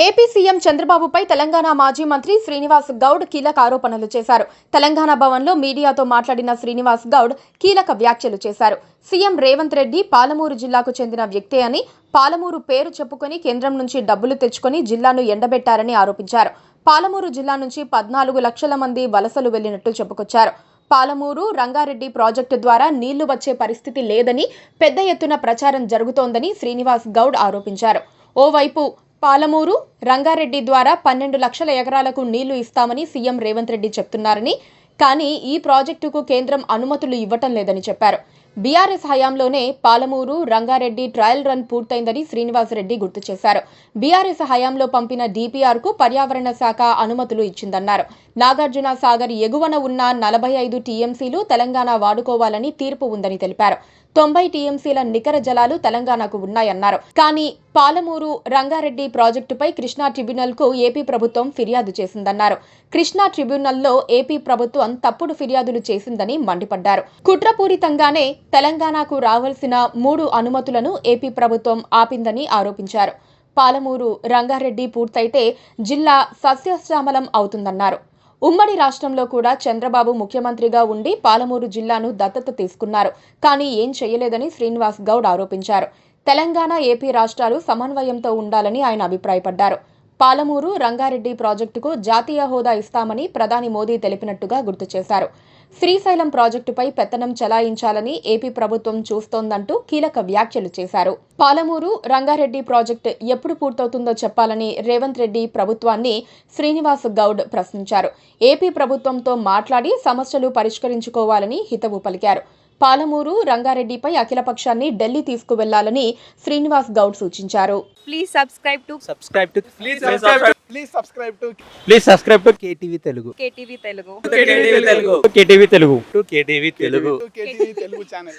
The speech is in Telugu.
ఏపీ సీఎం చంద్రబాబుపై తెలంగాణ మాజీ మంత్రి శ్రీనివాస్ గౌడ్ కీలక ఆరోపణలు చేశారు. తెలంగాణ భవన్లో మీడియాతో మాట్లాడిన శ్రీనివాస్ గౌడ్ కీలక వ్యాఖ్యలు చేశారు. సీఎం రేవంత్ రెడ్డి పాలమూరు జిల్లాకు చెందిన వ్యక్తే అని, పాలమూరు పేరు చెప్పుకొని కేంద్రం నుంచి డబ్బులు తెచ్చుకొని జిల్లాను ఎండబెట్టారని ఆరోపించారు. పాలమూరు జిల్లా నుంచి 14 లక్షల మంది వలసలు వెళ్లినట్టు చెప్పుకొచ్చారు. పాలమూరు రంగారెడ్డి ప్రాజెక్టు ద్వారా నీళ్లు వచ్చే పరిస్థితి లేదని పెద్ద ఎత్తున ప్రచారం జరుగుతోందని శ్రీనివాస్ గౌడ్ ఆరోపించారు. ఓవైపు పాలమూరు రంగారెడ్డి ద్వారా 12 లక్షల ఎకరాలకు నీళ్లు ఇస్తామని సీఎం రేవంత్ రెడ్డి చెప్తున్నారని, కానీ ఈ ప్రాజెక్టుకు కేంద్రం అనుమతులు ఇవ్వటం లేదని చెప్పారు. బీఆర్ఎస్ హయాంలోనే పాలమూరు రంగారెడ్డి ట్రయల్ రన్ పూర్తయిందని శ్రీనివాస్ రెడ్డి గుర్తు చేశారు. బీఆర్ఎస్ హయాంలో పంపిన డీపీఆర్కు పర్యావరణ శాఖ అనుమతులు ఇచ్చిందన్నారు. నాగార్జున సాగర్ ఎగువన ఉన్న 45 టీఎంసీలు తెలంగాణ వాడుకోవాలని తీర్పు ఉందని తెలిపారు. 90 టీఎంసీల నికర జలాలు తెలంగాణకు ఉన్నాయన్నారు. కానీ పాలమూరు రంగారెడ్డి ప్రాజెక్టుపై కృష్ణా ట్రిబ్యునల్కు ఏపీ ప్రభుత్వం ఫిర్యాదు చేసిందన్నారు. కృష్ణా ట్రిబ్యునల్లో ఏపీ ప్రభుత్వం తప్పుడు ఫిర్యాదులు చేసిందని మండిపడ్డారు. కుట్రపూరితంగానే తెలంగాణకు రావాల్సిన 3 అనుమతులను ఏపీ ప్రభుత్వం ఆపిందని ఆరోపించారు. పాలమూరు రంగారెడ్డి పూర్తయితే జిల్లా సస్యశ్యామలం అవుతుందన్నారు. ఉమ్మడి రాష్ట్రంలో కూడా చంద్రబాబు ముఖ్యమంత్రిగా ఉండి పాలమూరు జిల్లాను దత్తత తీసుకున్నారు. కానీ ఏం చేయలేదని శ్రీనివాస్ గౌడ్ ఆరోపించారు. తెలంగాణ, ఏపీ రాష్ట్రాలు సమన్వయంతో ఉండాలని ఆయన అభిప్రాయపడ్డారు. పాలమూరు రంగారెడ్డి ప్రాజెక్టుకు జాతీయ హోదా ఇస్తామని ప్రధాని మోదీ తెలిపినట్టుగా గుర్తు చేశారు. శ్రీశైలం ప్రాజెక్టుపై పెత్తనం చెలాయించాలని ఏపీ ప్రభుత్వం చూస్తోందంటూ కీలక వ్యాఖ్యలు చేశారు. పాలమూరు రంగారెడ్డి ప్రాజెక్టు ఎప్పుడు పూర్తవుతుందో చెప్పాలని రేవంత్ రెడ్డి ప్రభుత్వాన్ని శ్రీనివాస్ గౌడ్ ప్రశ్నించారు. ఏపీ ప్రభుత్వంతో మాట్లాడి సమస్యలు పరిష్కరించుకోవాలని హితవు పలికారు. పాలమూరు రంగారెడ్డిపై అఖిలపక్షాన్ని ఢిల్లీ తీసుకువెళ్లాలని శ్రీనివాస్ గౌడ్ సూచించారు. Please subscribe to KTV Telugu. KTV Telugu. KTV Telugu channel.